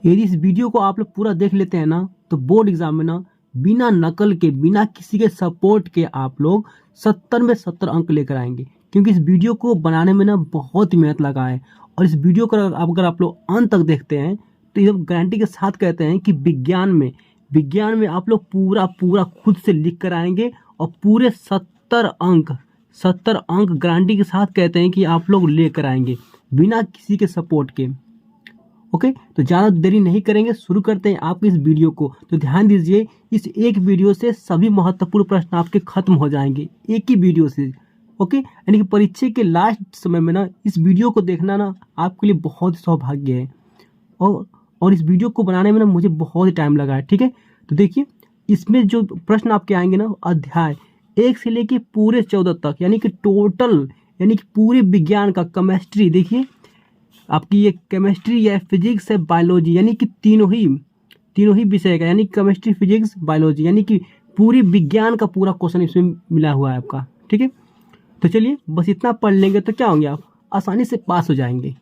यदि इस वीडियो को आप लोग पूरा देख लेते हैं ना, तो बोर्ड एग्जाम में ना बिना नकल के, बिना किसी के सपोर्ट के आप लोग 70 में 70 अंक लेकर आएंगे। क्योंकि इस वीडियो को बनाने में ना बहुत ही मेहनत लगा है, और इस वीडियो को अगर आप लोग अंत तक देखते हैं तो ये गारंटी के साथ कहते हैं कि विज्ञान में आप लोग पूरा पूरा खुद से लिख कर आएंगे, और पूरे 70 अंक गारंटी के साथ कहते हैं कि आप लोग लेकर आएंगे बिना किसी के सपोर्ट के। ओके, तो ज़्यादा देरी नहीं करेंगे, शुरू करते हैं आपके इस वीडियो को। तो ध्यान दीजिए, इस एक वीडियो से सभी महत्वपूर्ण प्रश्न आपके खत्म हो जाएंगे, एक ही वीडियो से। ओके, यानी कि परीक्षा के लास्ट समय में ना इस वीडियो को देखना ना आपके लिए बहुत सौभाग्य है। और इस वीडियो को बनाने में ना मुझे बहुत ही टाइम लगा है। ठीक है, तो देखिए इसमें जो प्रश्न आपके आएंगे ना, अध्याय 1 से लेके पूरे 14 तक, यानी कि टोटल, यानी कि पूरे विज्ञान का केमिस्ट्री, देखिए आपकी ये केमिस्ट्री या फिजिक्स है, बायोलॉजी, यानी कि तीनों ही विषय का, यानी केमिस्ट्री, फिजिक्स, बायोलॉजी, यानी कि पूरी विज्ञान का पूरा क्वेश्चन इसमें मिला हुआ है आपका। ठीक है, तो चलिए बस इतना पढ़ लेंगे तो क्या होंगे, आप आसानी से पास हो जाएंगे।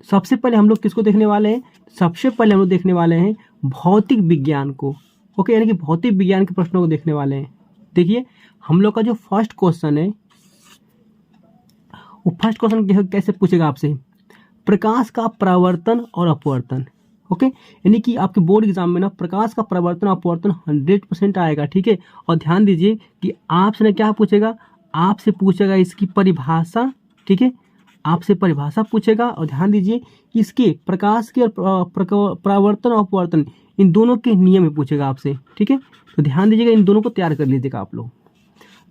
सबसे पहले हम लोग किसको देखने वाले हैं? सबसे पहले हम लोग देखने वाले हैं भौतिक विज्ञान को। ओके, यानी कि भौतिक विज्ञान के प्रश्नों को देखने वाले हैं। देखिए हम लोग का जो फर्स्ट क्वेश्चन है, वो फर्स्ट क्वेश्चन कैसे पूछेगा आपसे? प्रकाश का परावर्तन और अपवर्तन। ओके, यानी कि आपके बोर्ड एग्जाम में ना प्रकाश का परावर्तन अपवर्तन 100% आएगा। ठीक है, और ध्यान दीजिए कि आपसे ना क्या पूछेगा, आपसे पूछेगा इसकी परिभाषा। ठीक है, आपसे परिभाषा पूछेगा, और ध्यान दीजिए इसके प्रकाश के और परावर्तन और अपवर्तन, इन दोनों के नियम में पूछेगा आपसे। ठीक है, तो ध्यान दीजिएगा, इन दोनों को तैयार कर लीजिएगा आप लोग।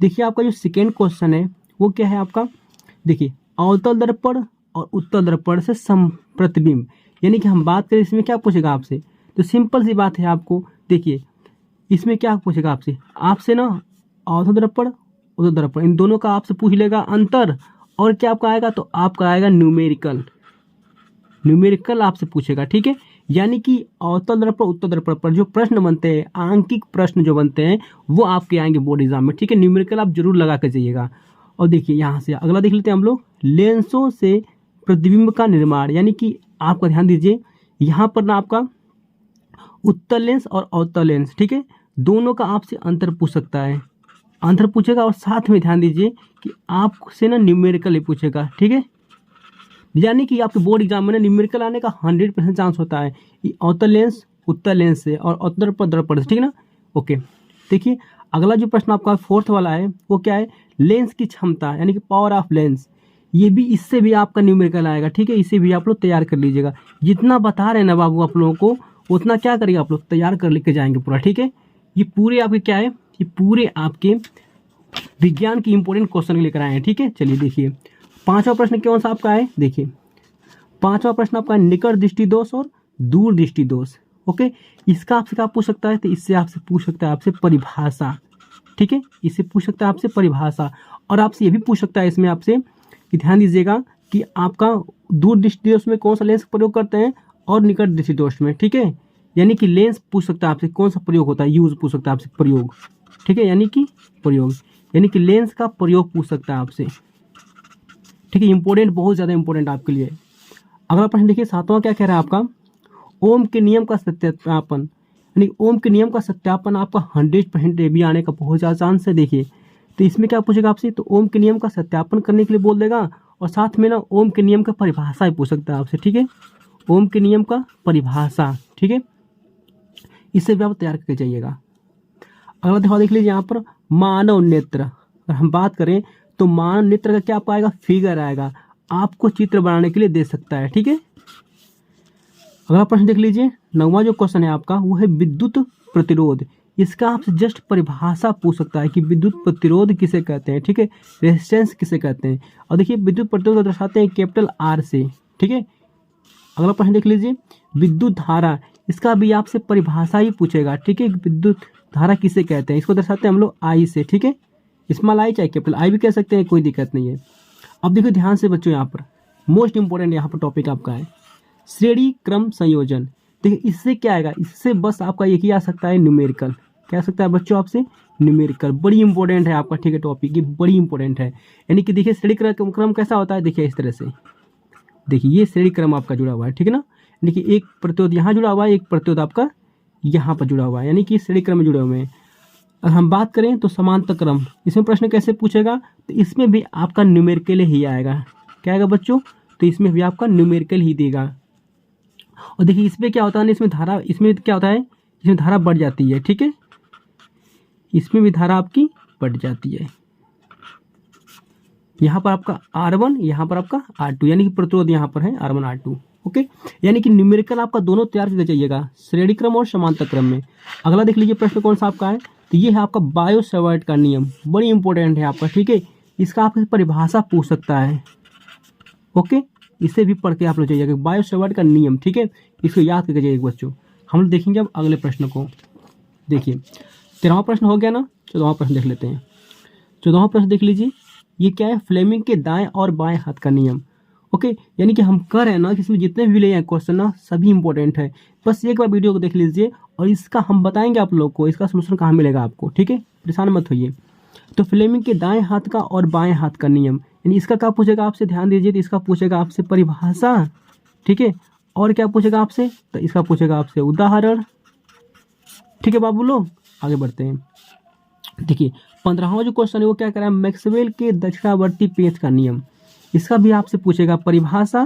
देखिए आपका जो सेकेंड क्वेश्चन है वो क्या है आपका? देखिए अवतल दर्पण और उत्तल दर्पण से समप्रतिबिंब, यानी कि हम बात करें इसमें क्या पूछेगा आपसे, तो सिंपल सी बात है आपको। देखिए इसमें क्या पूछेगा आपसे ना अवतल दर्पण, उत्तल दर्पण, इन दोनों का आपसे पूछ लेगा अंतर, और क्या आपका आएगा, तो आपका आएगा न्यूमेरिकल आपसे पूछेगा। ठीक है, यानी कि अवतल दर्पण, उत्तल दर्पण पर जो प्रश्न बनते हैं, आंकिक प्रश्न जो बनते हैं, वो आपके आएंगे बोर्ड एग्जाम में। ठीक है, न्यूमेरिकल आप जरूर लगा कर जाइएगा। और देखिए यहाँ से अगला देख लेते हैं हम लोग, लेंसों से प्रतिबिंब का निर्माण, यानी कि आपका ध्यान दीजिए यहाँ पर ना आपका उत्तल लेंस और अवतल लेंस, ठीक है, दोनों का आपसे अंतर पूछ सकता है, अंतर पूछेगा। और साथ में ध्यान दीजिए कि आपसे ना न्यूमेरिकल पूछेगा। ठीक है, यानी कि आपके बोर्ड एग्जाम में ना न्यूमेरिकल आने का 100% चांस होता है, अवतल लेंस, उत्तल लेंस से, और अवतल दर्पण से। ठीक है ना, ओके। देखिए अगला जो प्रश्न आपका फोर्थ वाला है वो क्या है? लेंस की क्षमता, यानी कि पावर ऑफ लेंस, ये भी, इससे भी आपका न्यूमेरिकल आएगा। ठीक है, इसे भी आप लोग तैयार कर लीजिएगा। जितना बता रहे हैं ना बाबू आप लोगों को, उतना क्या करिए आप लोग तैयार कर लेके जाएंगे पूरा। ठीक है, ये पूरे आपके क्या है, ये पूरे आपके विज्ञान की इंपॉर्टेंट क्वेश्चन लेकर आए हैं। ठीक है, चलिए देखिए पांचवा प्रश्न कौन सा आपका है? देखिए पांचवा प्रश्न आपका निकट दृष्टि दोष और दूर दृष्टि दोष। ओके, इसका आपसे क्या पूछ सकता है? तो इससे आपसे पूछ सकता है आपसे परिभाषा। ठीक है, इससे पूछ सकता है आपसे परिभाषा, और आपसे ये भी पूछ सकता है इसमें आपसे कि ध्यान दीजिएगा कि आपका दूर दृष्टि दोष में कौन सा लेंस प्रयोग करते हैं, और निकट दृष्टि दोष में। ठीक है, यानी कि लेंस पूछ सकता है आपसे कौन सा प्रयोग होता है, यूज पूछ सकता है आपसे प्रयोग। ठीक है, यानी कि प्रयोग, यानी कि लेंस का प्रयोग पूछ सकता है आपसे। ठीक है, इंपॉर्टेंट, बहुत ज़्यादा इंपॉर्टेंट आपके लिए। अगला प्रश्न देखिए सातवां क्या कह रहा है आपका? ओम के नियम का सत्यापन, यानी ओम के नियम का सत्यापन आपका 100% ये भी आने का बहुत ज़्यादा चांस है। देखिए तो इसमें क्या पूछेगा आपसे, तो ओम के नियम का सत्यापन करने के लिए बोल देगा, और साथ में ना ओम के नियम का परिभाषा भी पूछ सकता है आपसे। ठीक है, ओम के नियम का परिभाषा। ठीक है, इससे भी आप तैयार करके जाइएगा। अगला देखो, देख लीजिए यहाँ पर मानव नेत्र, अगर हम बात करें तो मानव नेत्र का क्या पाएगा, फिगर आएगा, आपको चित्र बनाने के लिए दे सकता है। ठीक है, अगला प्रश्न देख लीजिए, नौवां जो क्वेश्चन है आपका वो है विद्युत प्रतिरोध। इसका आपसे जस्ट परिभाषा पूछ सकता है कि विद्युत प्रतिरोध किसे कहते हैं। ठीक है, रेजिस्टेंस किसे कहते हैं। और देखिए विद्युत प्रतिरोध को दर्शाते हैं कैपिटल आर से। ठीक है, अगला प्रश्न देख लीजिए, विद्युत धारा, इसका भी आपसे परिभाषा ही पूछेगा। ठीक है, विद्युत धारा किसे कहते हैं, इसको दर्शाते हैं हम लोग आई से। ठीक है, स्मॉल आई चाहे कैपिटल आई भी कह सकते हैं, कोई दिक्कत नहीं है। अब देखो ध्यान से बच्चों, यहाँ पर मोस्ट इंपोर्टेंट यहाँ पर टॉपिक आपका है श्रेणी क्रम संयोजन। देखिए इससे क्या आएगा, इससे बस आपका एक ही आ सकता है न्यूमेरिकल। क्या आ सकता है बच्चों आपसे? न्यूमेरिकल। बड़ी इंपॉर्टेंट है आपका। ठीक है, टॉपिक ये बड़ी इंपॉर्टेंट है। यानी कि देखिए श्रेणी क्रम कैसा होता है, देखिए इस तरह से, देखिए ये श्रेणी क्रम आपका जुड़ा हुआ है। ठीक है ना, देखिए एक प्रतिरोध यहाँ जुड़ा हुआ है, एक प्रतिरोध आपका यहाँ पर जुड़ा हुआ है, यानी कि श्रेणी क्रम में जुड़े हुए हैं। अगर हम बात करें तो समांतर क्रम, इसमें प्रश्न कैसे पूछेगा, तो इसमें भी आपका न्यूमेरिकल ही आएगा। क्या आएगा बच्चों, तो इसमें भी आपका न्यूमेरिकल ही देगा। और देखिए इसमें क्या होता है ना, इसमें क्या होता है, इसमें धारा बढ़ जाती है, ठीक है, इसमें भी धारा आपकी बढ़ जाती है। यहाँ पर आपका R1, यहाँ पर आपका R2, यानी कि प्रतिरोध यहाँ पर है R1 R2। ओके, यानी कि न्यूमेरिकल आपका दोनों तैयार करके जाइएगा, श्रेणी क्रम और समांतर क्रम में। अगला देख लीजिए प्रश्न कौन सा आपका है, तो ये है आपका बायो-सैवर्ट का नियम, बड़ी इंपॉर्टेंट है आपका, ठीक है। इसका आपसे परिभाषा पूछ सकता है। ओके, इसे भी पढ़ के आप लोग जाइएगा, बायो-सैवर्ट का नियम, ठीक है, इसको याद करके जाइएगा बच्चों। हम लोग देखेंगे अब अगले प्रश्न को। देखिए 13वां प्रश्न हो गया ना, 14वां प्रश्न देख लेते हैं। 14वां प्रश्न देख लीजिए, ये क्या है, फ्लेमिंग के दाएं और बाएं हाथ का नियम। ओके, यानी कि हम कह रहे हैं ना कि इसमें जितने भी ले हैं क्वेश्चन ना, सभी इंपॉर्टेंट है। बस एक बार वीडियो को देख लीजिए और इसका हम बताएंगे आप लोग को, इसका सोल्यूशन कहाँ मिलेगा आपको, ठीक है, परेशान मत होइए। तो फ्लेमिंग के दाएं हाथ का और बाएं हाथ का नियम, यानी इसका क्या पूछेगा आपसे, ध्यान दीजिए, तो इसका पूछेगा आपसे परिभाषा, ठीक है, और क्या पूछेगा आपसे, तो इसका पूछेगा आपसे उदाहरण, ठीक है बाबू लोग। आगे बढ़ते हैं। देखिए 15वां जो क्वेश्चन है वो क्या कह रहा है, मैक्सवेल के दक्षिणावर्ती पेंच का नियम, इसका भी आपसे पूछेगा परिभाषा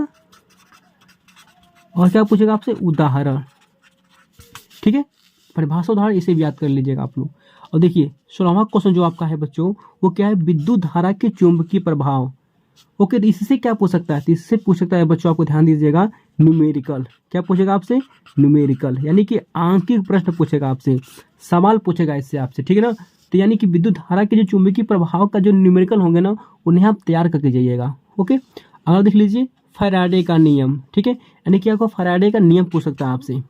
और क्या पूछेगा आपसे उदाहरण, ठीक है, परिभाषा उदाहरण इसे भी याद कर लीजिएगा आप लोग। और देखिए 16वां क्वेश्चन जो आपका है बच्चों, वो क्या है, विद्युत धारा के चुंबकीय प्रभाव। ओके, तो इससे क्या पूछ सकता है, तो इससे पूछ सकता है बच्चों, आपको ध्यान दीजिएगा, न्यूमेरिकल। क्या पूछेगा आपसे, न्यूमेरिकल, यानी कि आंकिक प्रश्न पूछेगा आपसे, सवाल पूछेगा इससे आपसे, ठीक है ना। तो यानी कि विद्युत धारा के जो चुंबकीय प्रभाव का जो न्यूमेरिकल होंगे ना, उन्हें आप तैयार करके जाइएगा। ओके, अगर देख लीजिए फैराडे का नियम, ठीक है, यानी कि आपको फैराडे का नियम पूछ सकता है आपसे,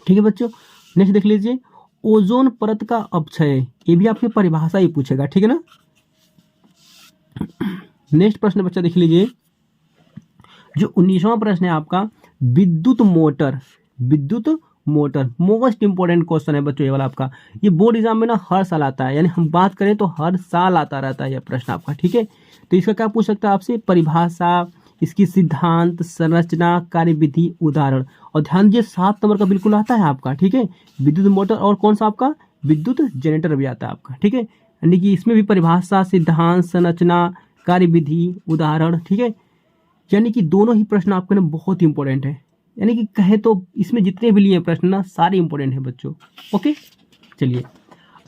ठीक है बच्चों। नेक्स्ट देख लीजिए ओजोन परत का अपक्षय, ये भी आपकी परिभाषा ही पूछेगा, ठीक है ना। नेक्स्ट प्रश्न बच्चा देख लीजिए, जो 19वां प्रश्न है आपका, विद्युत मोटर, विद्युत मोटर, मोस्ट इंपोर्टेंट क्वेश्चन है बच्चों ये वाला आपका, ये बोर्ड एग्जाम में ना हर साल आता है, यानी हम बात करें तो हर साल आता रहता है यह प्रश्न आपका, ठीक है। तो इसका क्या पूछ सकता है आपसे, परिभाषा, इसकी सिद्धांत, संरचना, कार्यविधि, उदाहरण। और ध्यान दीजिए 7 नंबर का बिल्कुल आता है आपका, ठीक है, विद्युत मोटर, और कौन सा आपका, विद्युत जनरेटर भी आता है आपका, ठीक है, यानी कि इसमें भी परिभाषा, सिद्धांत, संरचना, कार्यविधि, उदाहरण, ठीक है, यानी कि दोनों ही प्रश्न आपके ना बहुत इंपॉर्टेंट है, यानी कि कहे तो इसमें जितने भी लिए प्रश्न ना सारे इंपॉर्टेंट है बच्चों। ओके, चलिए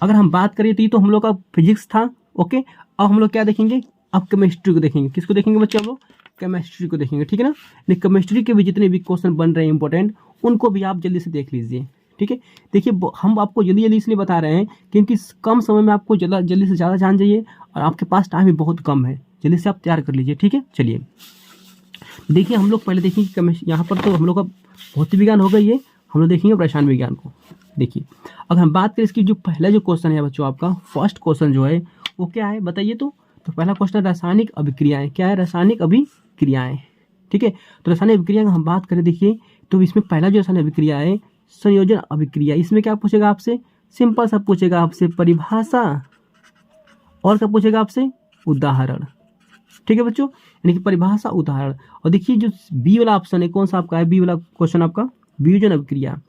अगर हम बात करें तो ये तो हम लोग का फिजिक्स था। ओके, अब हम लोग क्या देखेंगे, अब केमिस्ट्री को देखेंगे। किसको देखेंगे बच्चे, हम लोग केमिस्ट्री को देखेंगे, ठीक है ना। नहीं, केमिस्ट्री के भी जितने भी क्वेश्चन बन रहे हैं इंपॉर्टेंट, उनको भी आप जल्दी से देख लीजिए, ठीक है। देखिए हम आपको जल्दी जल्दी इसलिए बता रहे हैं क्योंकि कम समय में आपको जल्दी से ज़्यादा जान जाइए, और आपके पास टाइम भी बहुत कम है, जल्दी से आप तैयार कर लीजिए, ठीक है। चलिए देखिए हम लोग पहले देखेंगे केमिस्ट्री, यहाँ पर तो हम लोग का भौतिक विज्ञान हो गई है, हम लोग देखेंगे रसायन विज्ञान को। देखिए अगर हम बात करें इसकी, जो पहला जो क्वेश्चन है बच्चों आपका, फर्स्ट क्वेश्चन जो है वो क्या है बताइए। तो पहला क्वेश्चन रासायनिक अभिक्रियाएं, क्या है, रासायनिक अभिक्रियाएं, ठीक है। तो रासायनिक अभिक्रिया का हम बात करें, देखिए तो इसमें पहला जो रासायनिक अभिक्रिया है संयोजन अभिक्रिया, इसमें क्या पूछेगा आपसे, सिंपल सा पूछेगा आपसे परिभाषा, और क्या पूछेगा आपसे, उदाहरण, ठीक है बच्चों, यानी कि परिभाषा, उदाहरण। और देखिए जो बी वाला ऑप्शन है, कौन सा आपका है, बी वाला क्वेश्चन आपका, वियोजन अभिक्रिया,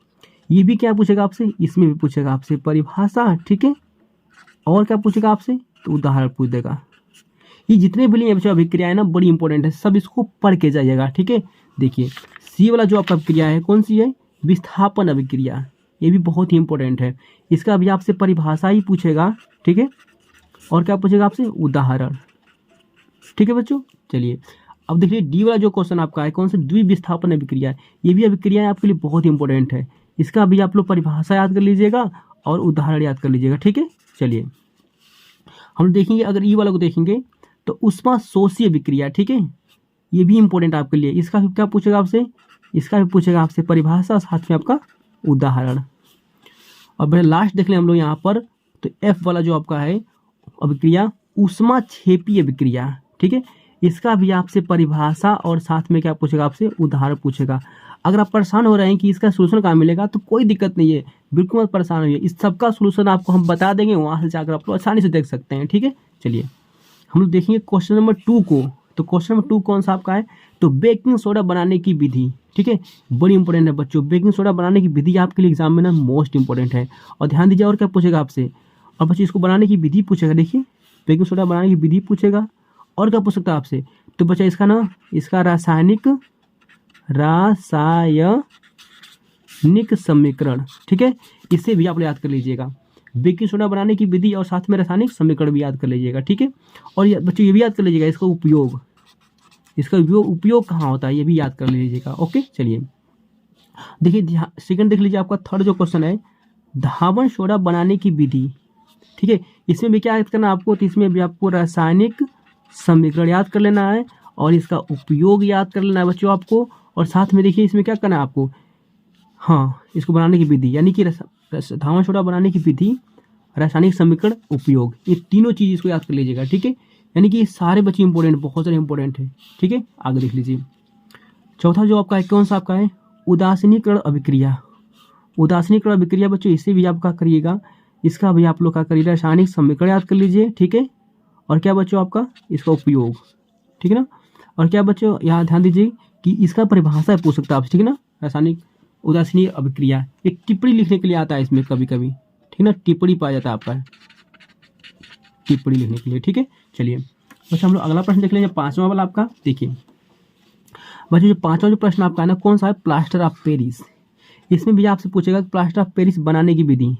ये भी क्या पूछेगा आपसे, इसमें भी पूछेगा आपसे परिभाषा, ठीक है, और क्या पूछेगा आपसे, तो उदाहरण पूछ देगा। ये जितने भी लिए बच्चों अभिक्रियाएं ना बड़ी इंपॉर्टेंट है, सब इसको पढ़ के जाइएगा, ठीक है। देखिए सी वाला जो आपका अभिक्रिया है, कौन सी है, विस्थापन अभिक्रिया, ये भी बहुत ही इंपॉर्टेंट है, इसका भी आपसे परिभाषा ही पूछेगा, ठीक है, और क्या पूछेगा आपसे, उदाहरण, ठीक है बच्चों। चलिए अब देखिए डी वाला जो क्वेश्चन आपका है, कौन सा, द्विविस्थापन अभिक्रिया, ये भी अभिक्रिया आपके लिए बहुत इंपॉर्टेंट है, इसका भी आप लोग परिभाषा याद कर लीजिएगा और उदाहरण याद कर लीजिएगा, ठीक है। चलिए हम देखेंगे, अगर ई वाला को देखेंगे तो ऊष्माशोषी अभिक्रिया, ठीक है, ये भी इंपॉर्टेंट आपके लिए, इसका भी क्या पूछेगा आपसे, इसका भी पूछेगा आपसे परिभाषा, साथ में आपका उदाहरण। और बड़े लास्ट देख लें हम लोग यहाँ पर, तो एफ वाला जो आपका है अभिक्रिया, ऊष्माक्षेपी अभिक्रिया, ठीक है, इसका भी आपसे परिभाषा और साथ में क्या पूछेगा आपसे, उदाहरण पूछेगा। अगर आप परेशान हो रहे हैं कि इसका सोल्यूशन कहाँ मिलेगा, तो कोई दिक्कत नहीं है, बिल्कुल मत परेशान होइए, इस सबका सोल्यूशन आपको हम बता देंगे, वहाँ से जाकर आप लोग आसानी से देख सकते हैं, ठीक है। चलिए हम लोग देखेंगे क्वेश्चन नंबर 2 को, तो क्वेश्चन नंबर 2 कौन सा आपका है, तो बेकिंग सोडा बनाने की विधि। ठीक है, बड़ी इंपॉर्टेंट है बच्चों, बेकिंग सोडा बनाने की विधि आपके लिए एग्जाम में ना मोस्ट इंपॉर्टेंट है। और ध्यान दीजिए, और क्या पूछेगा आपसे, और बच्चों इसको बनाने की विधि पूछेगा। देखिए, बेकिंग सोडा बनाने की विधि पूछेगा, और क्या पूछ सकता है आपसे, तो बच्चा इसका ना, इसका रासायनिक समीकरण। ठीक है, इसे भी आप याद कर लीजिएगा, बेकिंग सोडा बनाने की विधि और साथ में रासायनिक समीकरण भी याद कर लीजिएगा। ठीक है, और बच्चों ये भी याद कर लीजिएगा, इसका उपयोग कहाँ होता है, ये भी याद कर लीजिएगा। ओके, चलिए देखिए, सेकंड देख लीजिए, आपका थर्ड जो क्वेश्चन है, धावन सोडा बनाने की विधि। ठीक है, इसमें भी क्या याद करना है आपको, तो इसमें भी आपको रासायनिक समीकरण याद कर लेना है और इसका उपयोग याद कर लेना है बच्चों आपको। और साथ में देखिए, इसमें क्या करना है आपको, हाँ, इसको बनाने की विधि, यानी कि धावन सोडा बनाने की विधि, रासायनिक समीकरण, उपयोग, ये तीनों चीज इसको याद कर लीजिएगा। ठीक है, यानी कि ये सारे बच्चे इंपॉर्टेंट, बहुत सारे इंपॉर्टेंट है। ठीक है, आगे देख लीजिए, चौथा जो आपका है, कौन सा आपका है, उदासीनीकरण अभिक्रिया। उदासीनीकरण अभिक्रिया बच्चों, इसे भी आपका करिएगा, इसका भी आप लोग का करिएगा, रासायनिक समीकरण याद कर लीजिए। ठीक है, और क्या बच्चों आपका, इसका उपयोग। ठीक है ना, और क्या बच्चों यहाँ ध्यान दीजिए कि इसका परिभाषा पूछ सकता है आपसे। ठीक है ना, रासायनिक उदासीन अभिक्रिया, एक टिप्पणी लिखने के लिए आता है इसमें कभी कभी। ठीक ना, टिप्पणी पाया जाता है आपका, टिप्पणी लिखने के लिए। ठीक है, चलिए बच्चों हम लोग अगला प्रश्न देख लेंगे, 5वां वाला आपका। देखिए बच्चों, जो 5वां जो प्रश्न आपका है ना, कौन सा है, प्लास्टर ऑफ पेरिस। इसमें भी आपसे पूछेगा प्लास्टर ऑफ पेरिस बनाने की विधि,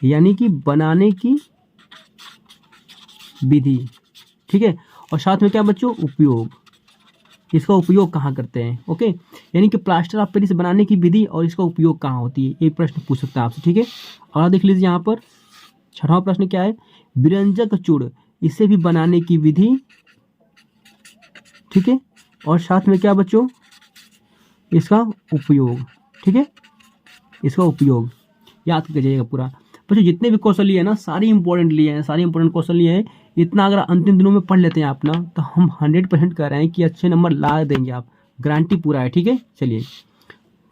यानी कि बनाने की विधि। ठीक है, और साथ में क्या बच्चों, उपयोग, इसका उपयोग कहाँ करते हैं। ओके, यानी कि प्लास्टर ऑफ पेरिस बनाने की विधि और इसका उपयोग कहाँ होती है, ये प्रश्न पूछ सकता है आपसे। ठीक है, और देख लीजिए यहाँ पर 6वां प्रश्न क्या है, व्यंजक चूर्ण, इसे भी बनाने की विधि। ठीक है, और साथ में क्या बच्चों, इसका उपयोग। ठीक है, इसका उपयोग याद कर जाइएगा पूरा। बच्चों जितने भी क्वेश्चन लिए हैं ना, सारे इंपॉर्टेंट लिए हैं, सारे इंपॉर्टेंट क्वेश्चन लिए हैं। इतना अगर अंतिम दिनों में पढ़ लेते हैं आप ना, तो हम 100% कह रहे हैं कि अच्छे नंबर ला देंगे आप, गारंटी पूरा है। ठीक है, चलिए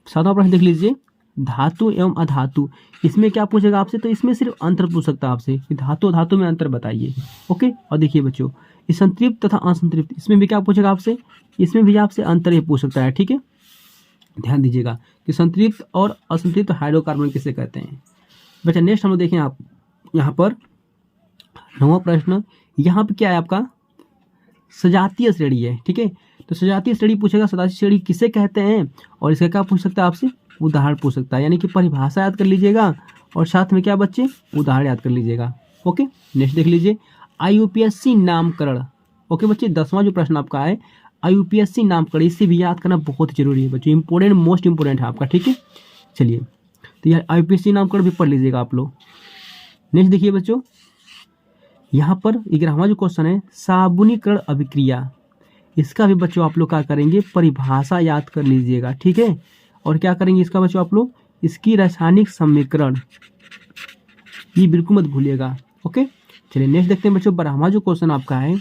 7वां प्रश्न देख लीजिए, धातु एवं अधातु, इसमें क्या पूछेगा आपसे, तो इसमें सिर्फ अंतर पूछ सकता है आपसे कि धातु धातु में अंतर बताइए। ओके, और देखिए बच्चों, इस संतृप्त तथा असंतृप्त, इसमें भी क्या पूछेगा आपसे, इसमें भी आपसे अंतर ही पूछ सकता है। ठीक है, ध्यान दीजिएगा कि संतृप्त और असंतृप्त हाइड्रोकार्बन किसे कहते हैं। बच्चा नेक्स्ट हम लोग देखें, आप यहाँ पर 9वां प्रश्न, यहाँ पे क्या है आपका, सजातीय श्रेणी है। ठीक है, तो सजातीय श्रेणी पूछेगा, सजातीय श्रेणी किसे कहते हैं, और इसका क्या पूछ सकता है आपसे, उदाहरण पूछ सकता है, यानी कि परिभाषा याद कर लीजिएगा और साथ में क्या बच्चे, उदाहरण याद कर लीजिएगा। ओके, नेक्स्ट देख लीजिए, IUPAC नामकरण। ओके बच्चे, 10वां जो प्रश्न आपका है, IUPAC नामकरण, इसे भी याद करना बहुत जरूरी है बच्चों, इंपॉर्टेंट, मोस्ट इंपॉर्टेंट है आपका। ठीक है, चलिए तो यार IUPAC नामकरण भी पढ़ लीजिएगा आप लोग। नेक्स्ट देखिए बच्चों, यहाँ पर 11वां जो क्वेश्चन है, साबुनीकरण अभिक्रिया, इसका भी बच्चों आप लोग क्या करेंगे, परिभाषा याद कर लीजिएगा। ठीक है, और क्या करेंगे इसका बच्चों आप लोग, इसकी रासायनिक समीकरण, ये बिल्कुल मत भूलिएगा। ओके, चलिए नेक्स्ट देखते हैं बच्चों, 12वां जो क्वेश्चन आपका है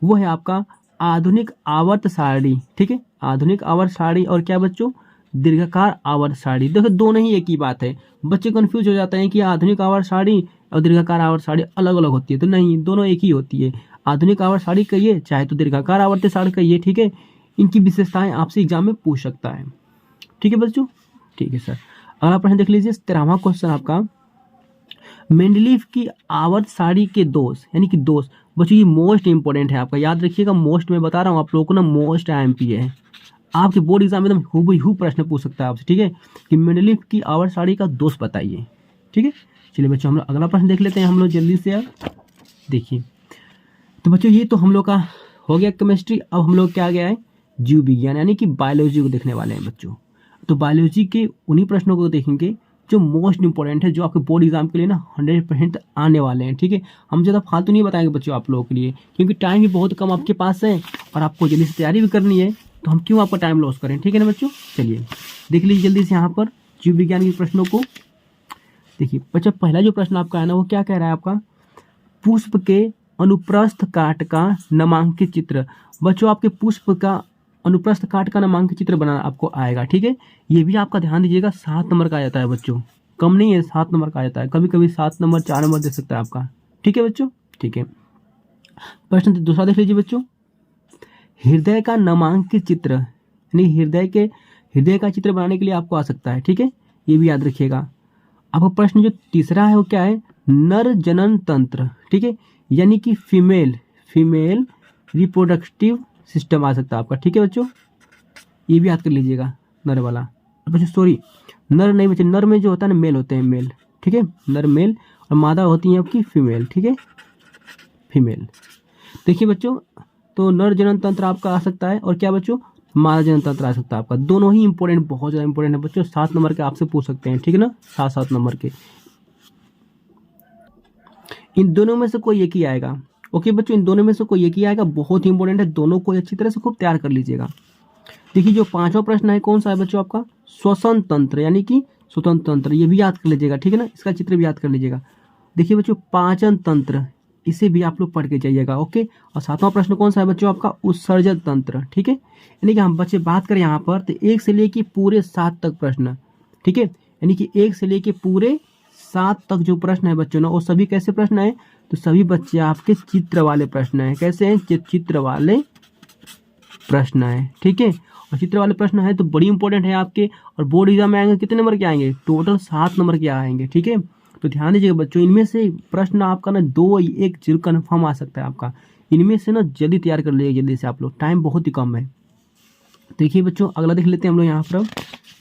वो है आपका आधुनिक आवर्त सारणी। ठीक है, आधुनिक आवर्त सारणी और क्या बच्चों, दीर्घाकार आवर्त सारणी। देखो दोनों ही एक ही बात है, बच्चे कंफ्यूज हो जाते हैं कि आधुनिक आवर्त सारणी और दीर्घाकार आवर्त सारणी अलग अलग होती है, तो नहीं, दोनों एक ही होती है। आधुनिक आवर्त सारणी कहिए चाहे तो दीर्घाकार आवर्त सारणी कहिए। ठीक है, इनकी विशेषताएं आपसे एग्जाम में पूछ सकता है। ठीक है बच्चों, ठीक है सर। अगला प्रश्न देख लीजिए, 13वां क्वेश्चन आपका, मेंडलीफ की आवर्त सारणी के दोष, यानी कि दोष बच्चों, ये मोस्ट इंपॉर्टेंट है आपका, याद रखिएगा। मोस्ट में बता रहा हूँ आप लोगों को ना, मोस्ट IMP है, आपके बोर्ड एग्जाम में एकदम हूबहू प्रश्न पूछ सकता है आपसे। ठीक है, कि मेंडलीफ की आवर्त सारणी का दोष बताइए। ठीक है, चलिए बच्चों हम लोग अगला प्रश्न देख लेते हैं हम लोग जल्दी से। अब देखिए, तो बच्चों ये तो हम लोग का हो गया केमिस्ट्री। अब हम लोग क्या आ गया है, जीव विज्ञान, यानी कि बायोलॉजी को देखने वाले हैं बच्चों। तो बायोलॉजी के उन्हीं प्रश्नों को देखेंगे जो मोस्ट इंपॉर्टेंट है, जो आपके बोर्ड एग्जाम के लिए ना 100% आने वाले हैं। ठीक है, हम ज़्यादा फालतू नहीं बताएंगे बच्चों आप लोगों के लिए, क्योंकि टाइम भी बहुत कम आपके पास है और आपको जल्दी से तैयारी भी करनी है, तो हम क्यों आपका टाइम लॉस करें। ठीक है ना बच्चों, चलिए देख लीजिए जल्दी से यहाँ पर जीव विज्ञान के प्रश्नों को। देखिए बच्चा, पहला जो प्रश्न आपका है ना, वो क्या कह रहा है आपका, पुष्प के अनुप्रस्थ काट का नामांकित चित्र। बच्चों आपके पुष्प का अनुप्रस्थ काट का नामांकित चित्र बनाना आपको आएगा। ठीक है, ये भी आपका ध्यान दीजिएगा, 7 नंबर का आ जाता है बच्चों, कम नहीं है, 7 नंबर का आ जाता है, कभी कभी 7 नंबर 4 नंबर दे सकता है आपका। ठीक है बच्चों, ठीक है। प्रश्न दूसरा देख लीजिए बच्चों, हृदय का नामांकित चित्र, यानी हृदय का चित्र बनाने के लिए आपको आ सकता है, ठीक है, ये भी याद रखिएगा। आपका प्रश्न जो तीसरा है वो क्या है, नर जनन तंत्र, ठीक है, यानी कि फीमेल रिप्रोडक्टिव सिस्टम आ सकता है आपका, ठीक है बच्चों, ये भी याद कर लीजिएगा नर वाला। बच्चों सॉरी, नर नहीं बच्चे, नर में जो होता है ना मेल होते हैं, मेल, ठीक है, नर मेल, और मादा होती है आपकी फीमेल, ठीक है, फीमेल। देखिए बच्चों, तो नर जनन तंत्र आपका आ सकता है, और क्या बच्चों, मादा जनन तंत्र आ सकता है आपका। दोनों ही इंपॉर्टेंट, बहुत ज़्यादा इंपॉर्टेंट है बच्चों, 7 नंबर के आपसे पूछ सकते हैं, ठीक है ना, 7 नंबर के। इन दोनों में से कोई एक ही आएगा। ओके बच्चों, इन दोनों में से कोई एक ही आएगा, बहुत ही इंपॉर्टेंट है, दोनों को अच्छी तरह से खूब तैयार कर लीजिएगा। देखिए जो 5वां प्रश्न है कौन सा है बच्चों आपका, श्वसन तंत्र, यानी कि स्वतंत्र तंत्र, ये भी याद कर लीजिएगा, ठीक है ना, इसका चित्र भी याद कर लीजिएगा। देखिए बच्चों पाचन तंत्र, इसे भी आप लोग पढ़ के जाइएगा। ओके, और 7वां प्रश्न कौन सा है बच्चों आपका, उत्सर्जन तंत्र, ठीक है, यानी कि हम बच्चे बात करें यहाँ पर तो 1 से लेके पूरे 7 तक प्रश्न, ठीक है, यानी कि 1 से लेके पूरे 7 तक जो प्रश्न है बच्चों ना, वो सभी कैसे प्रश्न है, तो सभी बच्चे आपके चित्र वाले प्रश्न है। कैसे हैं, चित्र वाले प्रश्न है, ठीक है, और चित्र वाले प्रश्न है तो बड़ी इंपॉर्टेंट है आपके, और बोर्ड एग्जाम में आएंगे कितने नंबर के आएंगे, टोटल 7 नंबर के आएंगे, ठीक है। तो ध्यान दीजिएगा बच्चों, इनमें से प्रश्न आपका ना 2 1 जरूर कन्फर्म आ सकता है आपका, इनमें से ना जल्दी तैयार कर लीजिए, जल्दी से आप लोग, टाइम बहुत ही कम है। देखिए बच्चों अगला देख लेते हैं हम लोग यहाँ पर।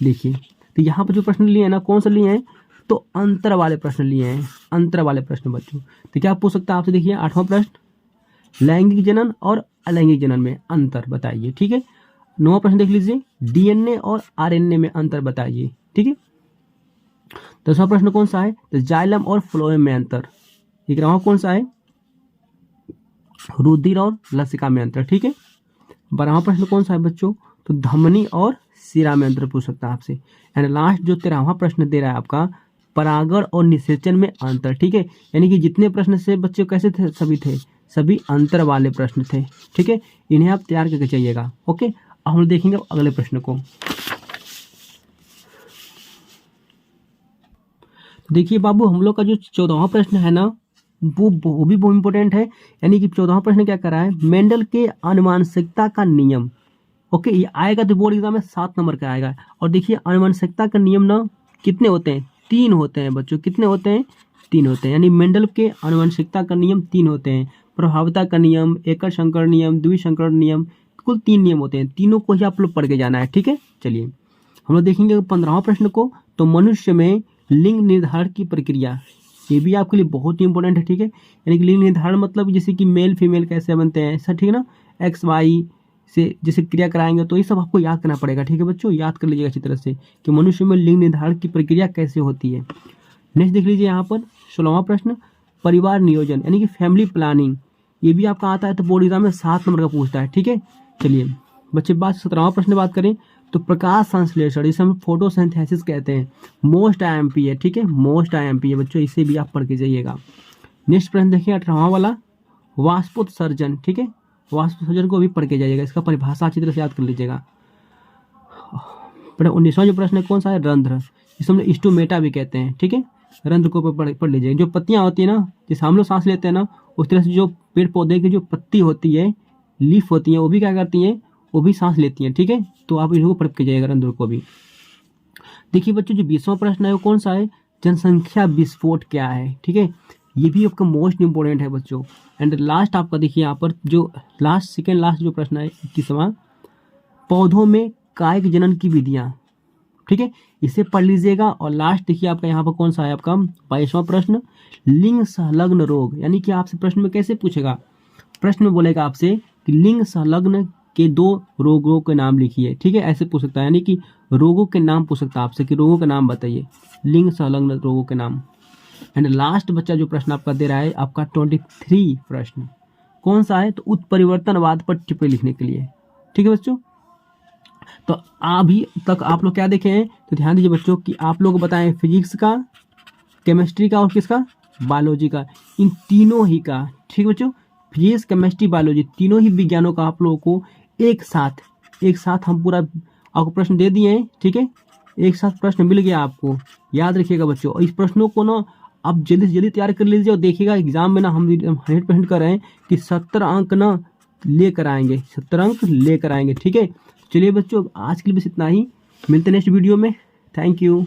देखिए तो यहाँ पर जो प्रश्न लिए हैं ना, कौन सा लिए हैं, तो अंतर वाले प्रश्न लिए हैं, अंतर वाले प्रश्न बच्चों। तो क्या पूछ सकता है आपसे, देखिए 8वां प्रश्न, लैंगिक जनन और अलैंगिक जनन में अंतर बताइए, ठीक है। 9वां प्रश्न देख लीजिए, डीएनए और आरएनए में अंतर बताइए, ठीक है। 10वां प्रश्न कौन सा है, तो जाइलम और फ्लोएम में अंतर। 11वां कौन सा है, रुधिर और लसिका में अंतर, ठीक है। 12वां प्रश्न कौन सा है बच्चों, तो धमनी और शिरा में अंतर पूछ सकता है आपसे। एंड लास्ट जो 13वां प्रश्न दे रहा है आपका, परागण और निषेचन में अंतर, ठीक है, यानी कि जितने प्रश्न से बच्चे कैसे थे, सभी अंतर वाले प्रश्न थे, ठीक है, इन्हें आप तैयार करके चाहिएगा। ओके, अब हम देखेंगे अगले प्रश्न को। देखिए बाबू, हम लोग का जो 14वां प्रश्न है ना, वो भी बहुत इंपॉर्टेंट है, यानी कि 14वां प्रश्न क्या कर रहा है, मेंडल के आनुवंशिकता का नियम। ओके, ये आएगा तो बोर्ड एग्जाम में 7 नंबर का आएगा। और देखिए आनुवंशिकता का नियम ना कितने होते हैं, 3 होते हैं बच्चों, कितने होते हैं, 3 होते हैं, यानी मेंडल के आनुवंशिकता का नियम 3 होते हैं। प्रभावता का नियम, एकल संकर नियम, द्विसंकर नियम, कुल 3 नियम होते हैं, तीनों को ही आप लोग पढ़ के जाना है, ठीक है। चलिए हम लोग देखेंगे 15वां प्रश्न को, तो मनुष्य में लिंग निर्धारण की प्रक्रिया, ये भी आपके लिए बहुत ही इंपॉर्टेंट है, ठीक है, यानी कि लिंग निर्धारण मतलब जैसे कि मेल फीमेल कैसे बनते हैं, ऐसा, ठीक है ना, एक्स वाई से जैसे क्रिया कराएंगे, तो ये सब आपको याद करना पड़ेगा, ठीक है बच्चों, याद कर लीजिएगा अच्छी तरह से कि मनुष्य में लिंग निर्धारण की प्रक्रिया कैसे होती है। नेक्स्ट देख लीजिए यहाँ पर 16वां प्रश्न, परिवार नियोजन, यानी कि फैमिली प्लानिंग, ये भी आपका आता है तो बोर्ड एग्जाम में 7 नंबर का पूछता है, ठीक है। चलिए बच्चे, बात 17वां प्रश्न बात करें तो प्रकाश संश्लेषण, इसे हम फोटोसिंथेसिस कहते हैं, मोस्ट आईएमपी है, ठीक है, मोस्ट आईएमपी है बच्चों, इसे भी आप पढ़ के जाइएगा। नेक्स्ट प्रश्न देखिए 18वां वाला, वाष्पोत्सर्जन, ठीक है, वाष्पोत्सर्जन को भी पढ़ के जाइएगा, इसका परिभाषा अच्छी तरह से याद कर लीजिएगा। 19वां जो प्रश्न है कौन सा है, रंध्र, जिसे हम स्टोमेटा भी कहते हैं, ठीक है, रंध्र को पढ़ लीजिएगा। जो पत्तियां होती है ना, जैसे हम लोग सांस लेते हैं ना, उस तरह से जो पेड़ पौधे की जो पत्ती होती है, लीफ होती है, वो भी क्या करती हैं, वो भी सांस लेती हैं, ठीक है, तो आप इनको पढ़ के जाइएगा, रंध्र को भी। देखिए बच्चों जो 20वां प्रश्न है वो कौन सा है, जनसंख्या विस्फोट क्या है, ठीक है, ये भी आपका मोस्ट इंपॉर्टेंट है बच्चों। एंड लास्ट आपका देखिए यहाँ पर जो सेकेंड लास्ट जो प्रश्न है 21वां, पौधों में कायिक जनन की विधियाँ, ठीक है, इसे पढ़ लीजिएगा। और लास्ट देखिए आपका यहाँ पर कौन सा है आपका 22वां प्रश्न, लिंग संलग्न रोग, यानी कि आपसे प्रश्न में कैसे पूछेगा, प्रश्न में बोलेगा आपसे कि लिंग संलग्न के 2 रोगों के नाम लिखिए, ठीक है, ऐसे पूछ सकता है, यानी कि रोगों के नाम पूछ सकता है आपसे कि रोगों के नाम बताइए, लिंग संलग्न रोगों के नाम। एंड लास्ट बच्चा जो प्रश्न आपका दे रहा है आपका 23 प्रश्न कौन सा है, तो उत्परिवर्तनवाद पर टिप्पणी लिखने के लिए, ठीक है बच्चों। तो अभी तक आप लोग क्या देखे हैं, तो ध्यान दीजिए बच्चों कि आप लोग बताएं फिजिक्स का, केमिस्ट्री का और किसका, बायोलॉजी का, इन तीनों ही का, ठीक है बच्चों, फिजिक्स केमिस्ट्री बायोलॉजी तीनों ही विज्ञानों का आप लोगों को एक साथ हम पूरा आपको प्रश्न दे दिए हैं, ठीक है, एक साथ प्रश्न मिल गया आपको, याद रखिएगा बच्चों। और इस प्रश्नों को ना आप जल्दी से जल्दी तैयार कर लीजिए, और देखिएगा एग्जाम में ना हम 100% कर रहे हैं कि 70 अंक ना लेकर आएंगे, 70 अंक लेकर आएंगे। ठीक है, चलिए बच्चों आज के लिए बस इतना ही, मिलते हैं नेक्स्ट वीडियो में। Thank you.